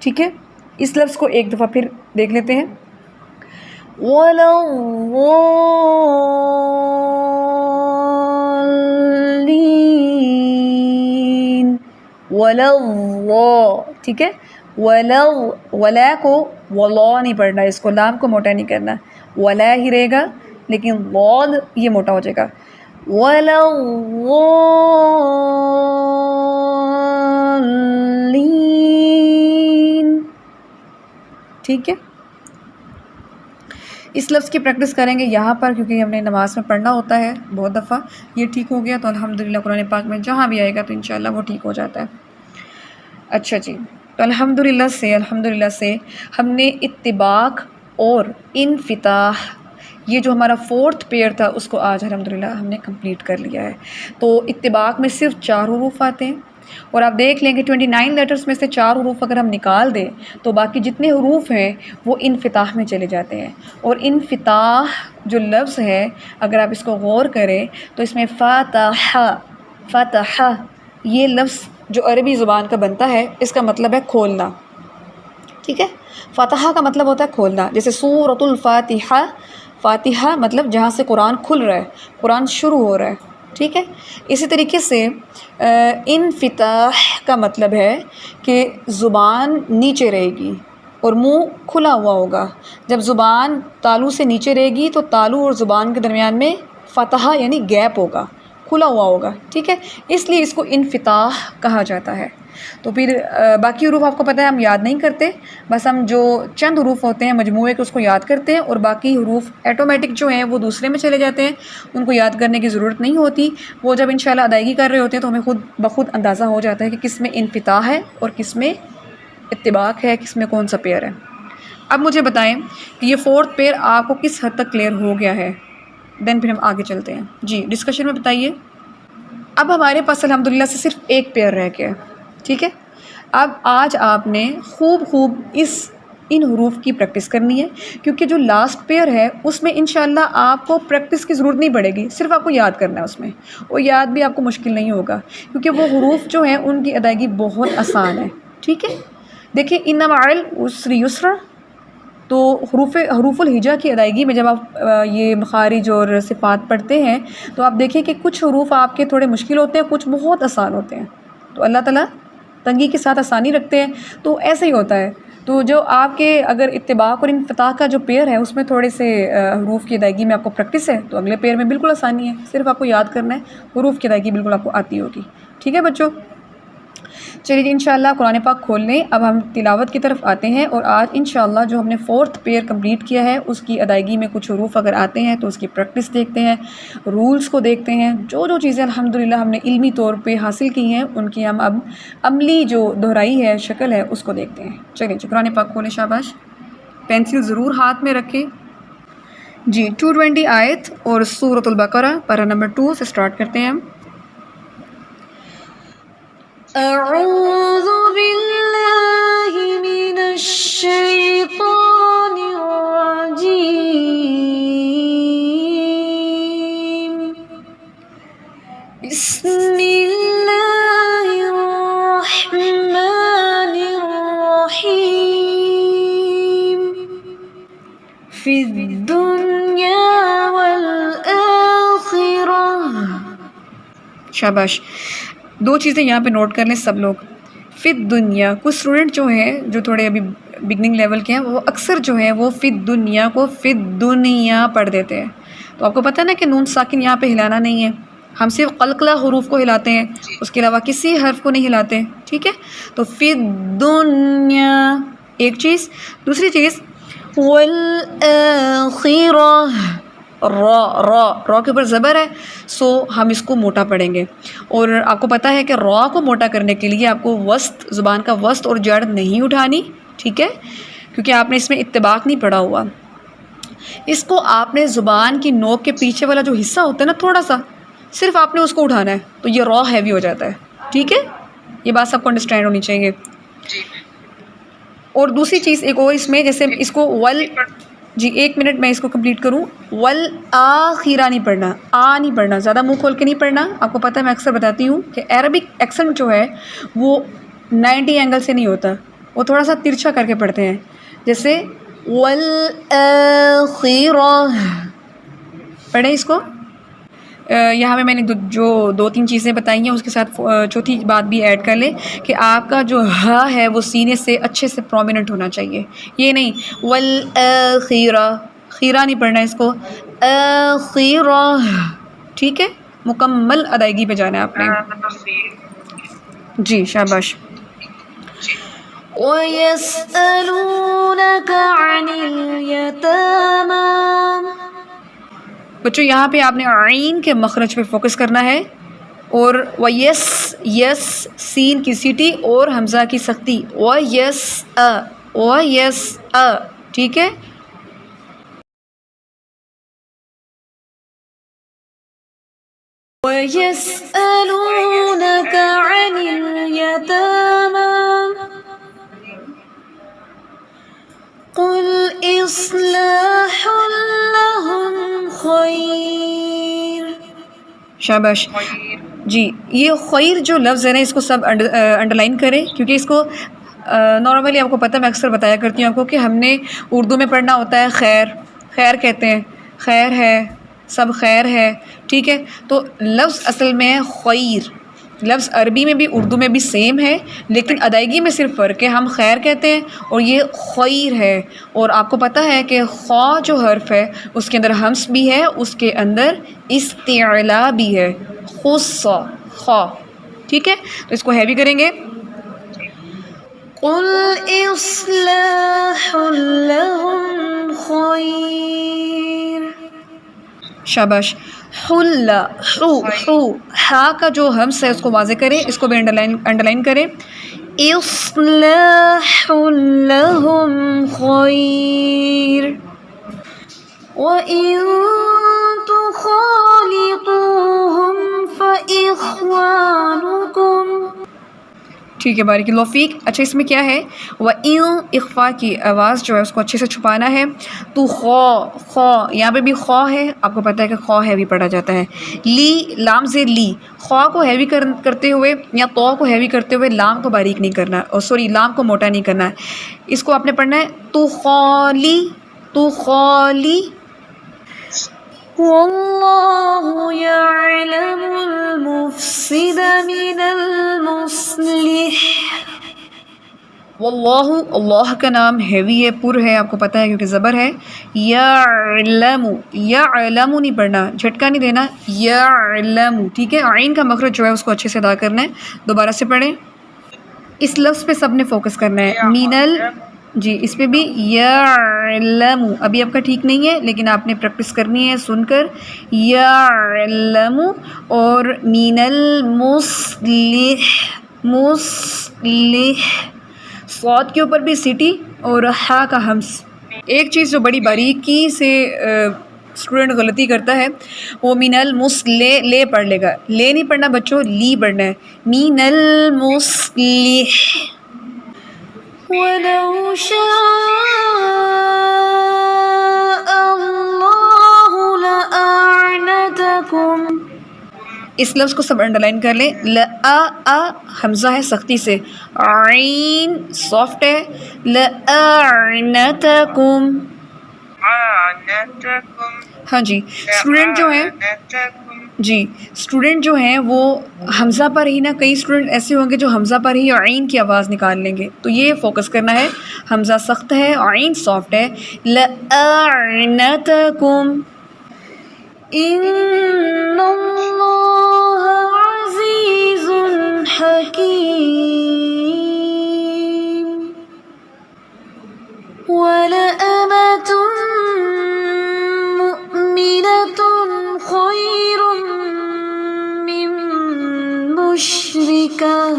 ٹھیک ہے، اس لفظ کو ایک دفعہ پھر دیکھ لیتے ہیں، ولا الضالین ولا ٹھیک ہے، ولا کو ولا نہیں پڑھنا، اس کو لام کو موٹا نہیں کرنا، ولا ہی رہے گا، لیکن ضاد یہ موٹا ہو جائے گا، ولا الضالین۔ ٹھیک ہے، اس لفظ کی پریکٹس کریں گے یہاں پر، کیونکہ ہم نے نماز میں پڑھنا ہوتا ہے بہت دفعہ۔ یہ ٹھیک ہو گیا تو الحمدللہ قرآن پاک میں جہاں بھی آئے گا تو انشاءاللہ وہ ٹھیک ہو جاتا ہے۔ اچھا جی، تو الحمدللہ سے ہم نے اتباق اور انفتاح، یہ جو ہمارا 4تھ پیئر تھا اس کو آج الحمدللہ ہم نے کمپلیٹ کر لیا ہے۔ تو اتباق میں صرف 4 حروف آتے ہیں، اور آپ دیکھ لیں کہ 29 لیٹرز میں سے 4 حروف اگر ہم نکال دیں تو باقی جتنے حروف ہیں وہ انفتاح میں چلے جاتے ہیں۔ اور انفتاح جو لفظ ہے اگر آپ اس کو غور کریں تو اس میں فتح یہ لفظ جو عربی زبان کا بنتا ہے اس کا مطلب ہے کھولنا۔ ٹھیک ہے، فتح کا مطلب ہوتا ہے کھولنا، جیسے سورۃ الفاتحہ، فاتحہ مطلب جہاں سے قرآن کھل رہا ہے، قرآن شروع ہو رہا ہے۔ ٹھیک ہے، اسی طریقے سے انفتاح کا مطلب ہے کہ زبان نیچے رہے گی اور منہ کھلا ہوا ہوگا۔ جب زبان تالو سے نیچے رہے گی تو تالو اور زبان کے درمیان میں فتح یعنی گیپ ہوگا، کھلا ہوا ہوگا۔ ٹھیک ہے، اس لیے اس کو انفتاح کہا جاتا ہے۔ تو پھر باقی حروف آپ کو پتہ ہے ہم یاد نہیں کرتے، بس ہم جو چند حروف ہوتے ہیں مجموعے کے اس کو یاد کرتے ہیں، اور باقی حروف ایٹومیٹک جو ہیں وہ دوسرے میں چلے جاتے ہیں، ان کو یاد کرنے کی ضرورت نہیں ہوتی۔ وہ جب انشاءاللہ ادائیگی کر رہے ہوتے ہیں تو ہمیں خود بخود اندازہ ہو جاتا ہے کہ کس میں انفتاح ہے اور کس میں اتباق ہے، کس میں کون سا پیئر ہے۔ اب مجھے بتائیں کہ یہ 4تھ پیئر آپ کو کس حد تک کلیئر ہو گیا ہے، دین پھر ہم آگے چلتے ہیں۔ جی ڈسکشن میں بتائیے۔ اب ہمارے پاس الحمدللہ سے صرف ایک پیئر رہ گیا ہے۔ ٹھیک ہے، اب آج آپ نے خوب ان حروف کی پریکٹس کرنی ہے، کیونکہ جو لاسٹ پیئر ہے اس میں انشاءاللہ آپ کو پریکٹس کی ضرورت نہیں پڑے گی، صرف آپ کو یاد کرنا ہے اس میں، اور یاد بھی آپ کو مشکل نہیں ہوگا کیونکہ وہ حروف جو ہیں ان کی ادائیگی بہت آسان ہے۔ ٹھیک ہے، دیکھیں ان مع العسر یسرا، تو حروف الہجا کی ادائیگی میں جب آپ یہ مخارج اور صفات پڑھتے ہیں تو آپ دیکھیں کہ کچھ حروف آپ کے تھوڑے مشکل ہوتے ہیں، کچھ بہت آسان ہوتے ہیں، تو اللہ تعالیٰ تنگی کے ساتھ آسانی رکھتے ہیں، تو ایسے ہی ہوتا ہے۔ تو جو آپ کے اگر اتباق اور انفتاح کا جو پیئر ہے اس میں تھوڑے سے حروف کی ادائیگی میں آپ کو پریکٹس ہے تو اگلے پیئر میں بالکل آسانی ہے، صرف آپ کو یاد کرنا ہے، حروف کی ادائیگی بالکل آپ کو آتی ہوگی۔ ٹھیک ہے بچوں، چلیے جی انشاءاللہ قرآن پاک کھول لیں، اب ہم تلاوت کی طرف آتے ہیں، اور آج انشاءاللہ جو ہم نے 4تھ پیئر کمپلیٹ کیا ہے اس کی ادائیگی میں کچھ حروف اگر آتے ہیں تو اس کی پریکٹس دیکھتے ہیں، رولز کو دیکھتے ہیں، جو چیزیں الحمدللہ ہم نے علمی طور پہ حاصل کی ہیں ان کی ہم اب عملی جو دہرائی ہے شکل ہے اس کو دیکھتے ہیں۔ چلیے جی قرآن پاک کھولیں، شاباش، پینسل ضرور ہاتھ میں رکھیں۔ جی 220 آیت اور سورۃ البقرہ پارہ نمبر 2 سے سٹارٹ کرتے ہیں ہم۔ اعوذ باللہ من الشیطان الرجیم، بسم اللہ الرحمن الرحیم، فی الدنیا والآخرہ۔ شاباش، 2 چیزیں یہاں پہ نوٹ کر لیں سب لوگ، فی الدنیا. کچھ اسٹوڈنٹ جو ہیں جو تھوڑے ابھی بگننگ لیول کے ہیں وہ اکثر جو ہیں وہ فی الدنیا کو فی الدنیا پڑھ دیتے ہیں. تو آپ کو پتہ ہے نا کہ نون ساکن یہاں پہ ہلانا نہیں ہے، ہم صرف قلقلہ حروف کو ہلاتے ہیں، اس کے علاوہ کسی حرف کو نہیں ہلاتے. ٹھیک ہے، تو فی الدنیا ایک چیز. دوسری چیز والآخرہ، را کے اوپر زبر ہے، سو ہم اس کو موٹا پڑھیں گے. اور آپ کو پتہ ہے کہ را کو موٹا کرنے کے لیے آپ کو وسط، زبان کا وسط اور جڑ نہیں اٹھانی. ٹھیک ہے، کیونکہ آپ نے اس میں اتباق نہیں پڑھا ہوا. اس کو آپ نے زبان کی نوک کے پیچھے والا جو حصہ ہوتا ہے نا تھوڑا سا، صرف آپ نے اس کو اٹھانا ہے تو یہ را ہیوی ہو جاتا ہے. ٹھیک ہے، یہ بات سب کو انڈرسٹینڈ ہونی چاہیے. اور دوسری چیز ایک اور اس میں، جیسے اس کو جی ایک منٹ میں اس کو کمپلیٹ کروں. والآخرہ نہیں پڑھنا، نہیں پڑھنا، زیادہ منہ کھول کے نہیں پڑھنا. آپ کو پتہ ہے میں اکثر بتاتی ہوں کہ عربک ایکسنٹ جو ہے وہ 90 اینگل سے نہیں ہوتا، وہ تھوڑا سا ترچھا کر کے پڑھتے ہیں. جیسے والآخرہ پڑھیں اس کو. یہاں پہ میں نے جو 2-3 چیزیں بتائی ہیں اس کے ساتھ چوتھی بات بھی ایڈ کر لیں کہ آپ کا جو ہا ہے وہ سینے سے اچھے سے پرومیننٹ ہونا چاہیے. یہ نہیں والآخرہ، خیرہ نہیں پڑھنا اس کو، آخرہ. ٹھیک ہے، مکمل ادائیگی پہ جانا ہے آپ نے. جی شاباش. وَيَسْأَلُونَكَ عَنِ الْيَتَامَى. بچوں یہاں پہ آپ نے عین کے مخرج پہ فوکس کرنا ہے، اور یس سین کی سیٹی اور حمزہ کی سختی. یس. ٹھیک ہے. وَيَسْأَلُونَكَ عَنِ الْيَتَامَى قُلْ إِصْلَاحٌ لَهُمْ خَيْرٌ. شاباش. جی یہ خیر جو لفظ ہے نا اس کو سب انڈر لائن کریں، کیونکہ اس کو نارملی آپ کو پتہ میں اکثر بتایا کرتی ہوں آپ کو کہ ہم نے اردو میں پڑھنا ہوتا ہے خیر کہتے ہیں، خیر ہے، سب خیر ہے. ٹھیک ہے، تو لفظ اصل میں ہے خیر. لفظ عربی میں بھی اردو میں بھی سیم ہے، لیکن ادائیگی میں صرف فرق ہے. ہم خیر کہتے ہیں اور یہ خیر ہے. اور آپ کو پتہ ہے کہ خا جو حرف ہے اس کے اندر ہمس بھی ہے، اس کے اندر استعلا بھی ہے، خصا خا. ٹھیک ہے، تو اس کو ہیوی کریں گے. قُلْ إِصْلَاحٌ لَهُمْ خَيْرٌ. شاباش. ہا کا جو ہمس ہے اس کو واضح کریں، اس کو بھی انڈرلائن کریں. اصلاح لهم خیر وَإِن تُخَالِطُوهُمْ فَإِخْوَانُكُمْ. ٹھیک ہے، بارک اللہ فیک. اچھا اس میں کیا ہے، وَإِن اخفا کی آواز جو ہے اس کو اچھے سے چھپانا ہے. تو خا یہاں پہ بھی خا ہے، آپ کو پتہ ہے کہ خا ہیوی پڑھا جاتا ہے. لی لام سے لی، خا کو ہیوی کرتے ہوئے یا تو کو ہیوی کرتے ہوئے لام کو باریک نہیں کرنا، اور سوری لام کو موٹا نہیں کرنا ہے. اس کو آپ نے پڑھنا ہے تو خالی واللہ یعلم المفسد من المصلح. واللہ، اللہ کا نام ہیوی ہے، پر ہے، آپ کو پتہ ہے کیونکہ زبر ہے. یعلم نہیں پڑھنا، جھٹکا نہیں دینا، یعلم. ٹھیک ہے، عین کا مخرج جو ہے اس کو اچھے سے ادا کرنا ہے. دوبارہ سے پڑھیں. اس لفظ پہ سب نے فوکس کرنا ہے. مینل، جی اس پہ بھی یعلم. ابھی آپ کا ٹھیک نہیں ہے لیکن آپ نے پریکٹس کرنی ہے سن کر. یعلم. اور من المصلح، صاد کے اوپر بھی سیٹی اور ہا کا ہمس. ایک چیز جو بڑی باریکی سے اسٹوڈنٹ غلطی کرتا ہے وہ من المصلح لے پڑھ لے گا. لے نہیں پڑھنا بچوں، لی پڑھنا ہے. من المصلح. وَلَوْ شَاءَ اللَّهُ لَأَعْنَتَكُمْ. اس لفظ کو سب انڈرلائن کر لیں. حمزہ ہے سختی سے، عین سافٹ ہے. لَأَعْنَتَكُمْ. ہاں جی اسٹوڈنٹ جو ہیں جی اسٹوڈنٹ جو ہیں وہ حمزہ پر ہی، نہ کئی اسٹوڈنٹ ایسے ہوں گے جو حمزہ پر ہی عین کی آواز نکال لیں گے، تو یہ فوکس کرنا ہے. حمزہ سخت ہے، عین سافٹ ہے. لَأَعْنَتَكُمْ إِنَّ اللَّهَ عَزِيزٌ حَكِيمٌ وَلَأَمَةٌ مُؤْمِنَةٌ خَيْرٌ مِّن مُّشْرِكَةٍ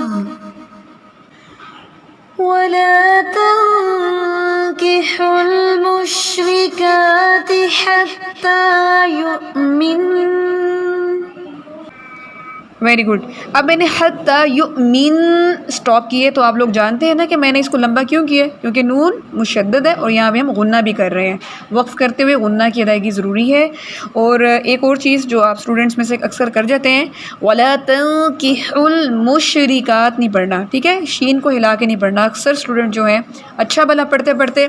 وَلَا تَنكِحُوا الْمُشْرِكَاتِ حَتَّى يُؤْمِنَّ. Very good. اب میں نے حتیٰ یؤمن اسٹاپ کیے، تو آپ لوگ جانتے ہیں نا کہ میں نے اس کو لمبا کیوں کیا ہے، کیونکہ نون مشدد ہے اور یہاں پہ ہم غنہ بھی کر رہے ہیں. وقف کرتے ہوئے غنہ کی ادائیگی ضروری ہے. اور ایک اور چیز جو آپ اسٹوڈنٹس میں سے اکثر کر جاتے ہیں، وَلَا تَنكِحُوا الْمُشْرِكَاتِ نہیں پڑھنا، ٹھیک ہے، شین کو ہلا کے نہیں پڑھنا. اکثر اسٹوڈنٹ جو ہیں اچھا بھلا پڑھتے پڑھتے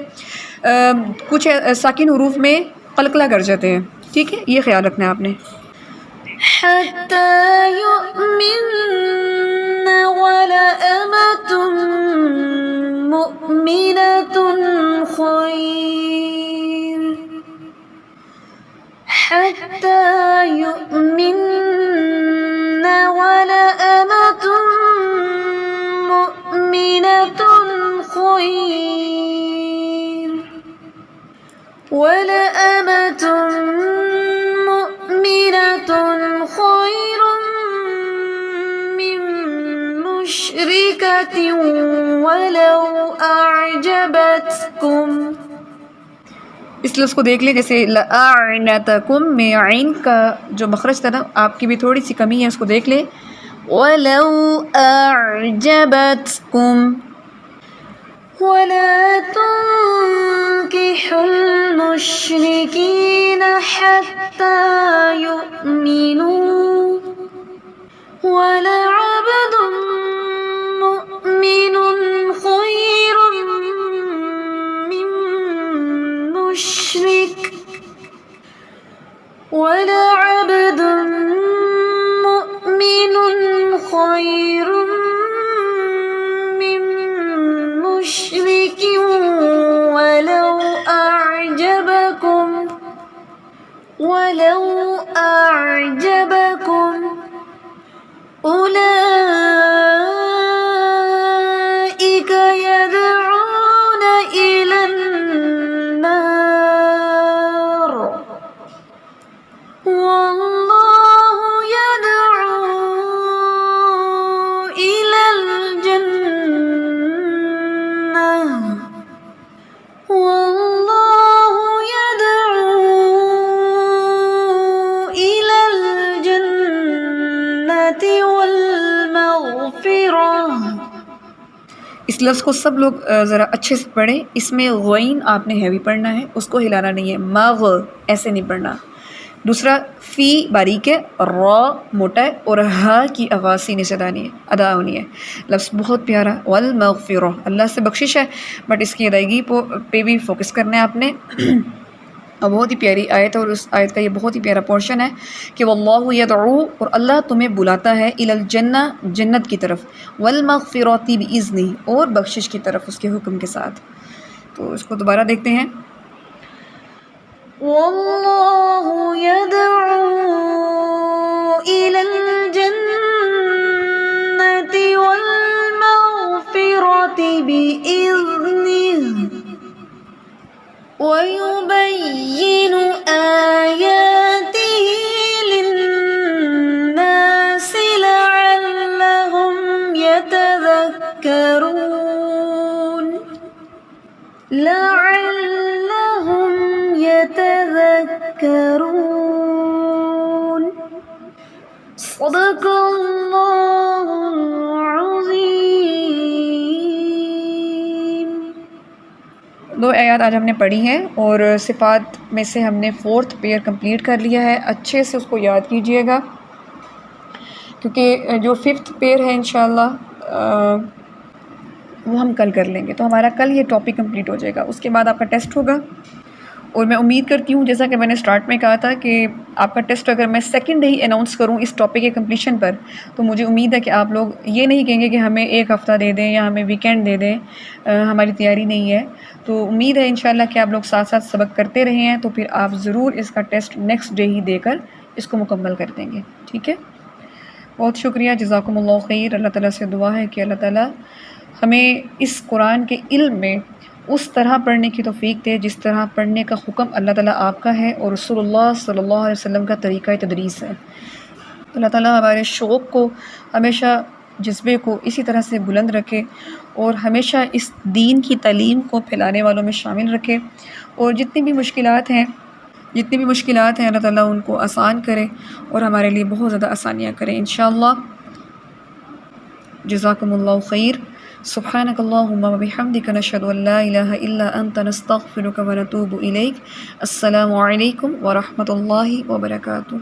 کچھ ساکن حروف میں قلقلہ کر جاتے ہیں، ٹھیک ہے، یہ خیال رکھنا ہے آپ نے. حَتَّى يُؤْمِنَّ وَلَأَمَةٌ مُؤْمِنَةٌ خَيْرٌ حَتَّى يُؤْمِنَّ وَلَأَمَةٌ مُؤْمِنَةٌ خَيْرٌ وَلَأَمَةٌ مُؤْمِنَةٌ خَيْرٌ مِّن مُّشْرِكَةٍ وَلَوْ أَعْجَبَتْكُمْ. اس لفظ کو دیکھ لیں، جیسے لَأَعْنَتَكُمْ میں عین کا جو مخرج تھا نا، آپ کی بھی تھوڑی سی کمی ہے، اس کو دیکھ لیں. وَلَوْ أَعْجَبَتْكُمْ وَلَا تُنكِحُوا الْمُشْرِكِينَ حَتَّى يُؤْمِنُوا وَلَعَبْدٌ مُؤْمِنٌ خَيْرٌ مِّن مُّشْرِكٍ وَلَعَبْدٌ مُؤْمِنٌ خَيْرٌ مِّن مُّشْرِكٍ وَلَوْ أَعْجَبَكُمْ أُولَٰئِكَ يَدْعُونَ إِلَى النَّارِ وَاللَّهُ يَدْعُو إِلَى الْجَنَّةِ وَاللَّهُ يَدْعُو إِلَى الْجَنَّةِ وَالْمَغْفِرَةِ. اس لفظ کو سب لوگ ذرا اچھے سے پڑھیں. اس میں غین آپ نے ہیوی پڑھنا ہے، اس کو ہلانا نہیں ہے. مغ ایسے نہیں پڑھنا. دوسرا فی باریک ہے، را موٹا ہے، اور ہا کی آواز سینے سے ادا ہونی ہے. لفظ بہت پیارا، والمغفرہ، اللہ سے بخشش ہے، بٹ اس کی ادائیگی پہ بھی فوکس کرنا ہے آپ نے. اور بہت ہی پیاری آیت ہے، اور اس آیت کا یہ بہت ہی پیارا پورشن ہے کہ واللہ یدعو، اور اللہ تمہیں بلاتا ہے، الی الجنہ، جنت کی طرف، والمغفرۃ باذنہ، اور بخشش کی طرف اس کے حکم کے ساتھ. تو اس کو دوبارہ دیکھتے ہیں. واللہ یدعو الی الجنۃ والمغفرۃ باذنہ وَيُبَيِّنُ آيَاتِهِ لِلنَّاسِ لَعَلَّهُمْ يَتَذَكَّرُونَ. صدق اللہ العظیم. دو آیات آج ہم نے پڑھی ہیں، اور صفات میں سے ہم نے 4th پیئر کمپلیٹ کر لیا ہے. اچھے سے اس کو یاد کیجئے گا، کیونکہ جو 5th پیئر ہے انشاءاللہ وہ ہم کل کر لیں گے، تو ہمارا کل یہ ٹاپک کمپلیٹ ہو جائے گا. اس کے بعد آپ کا ٹیسٹ ہوگا، اور میں امید کرتی ہوں جیسا کہ میں نے سٹارٹ میں کہا تھا کہ آپ کا ٹیسٹ اگر میں سیکنڈ ہی اناؤنس کروں اس ٹاپک کے کمپلیشن پر تو مجھے امید ہے کہ آپ لوگ یہ نہیں کہیں گے کہ ہمیں ایک ہفتہ دے دیں یا ہمیں ویکینڈ دے دیں، ہماری تیاری نہیں ہے. تو امید ہے انشاءاللہ کہ آپ لوگ ساتھ ساتھ سبق کرتے رہے ہیں تو پھر آپ ضرور اس کا ٹیسٹ نیکسٹ ڈے ہی دے کر اس کو مکمل کر دیں گے. ٹھیک ہے، بہت شکریہ، جزاکم اللہ خیر. اللہ تعالیٰ سے دعا ہے کہ اللہ تعالیٰ ہمیں اس قرآن کے علم میں اس طرح پڑھنے کی توفیق دے جس طرح پڑھنے کا حکم اللہ تعالیٰ آپ کا ہے اور رسول اللہ صلی اللہ علیہ وسلم کا طریقہ تدریس ہے. اللہ تعالیٰ ہمارے شوق کو، ہمیشہ جذبے کو اسی طرح سے بلند رکھے اور ہمیشہ اس دین کی تعلیم کو پھیلانے والوں میں شامل رکھے، اور جتنی بھی مشکلات ہیں اللہ تعالیٰ ان کو آسان کرے اور ہمارے لیے بہت زیادہ آسانیاں کرے انشاءاللہ. جزاکم اللہ خیر. سبحانک اللہم و بحمدک، نشہد ان لا الہ الا انت، نستغفرک و نتوب الیک. السلام علیکم ورحمۃ اللہ وبرکاتہ.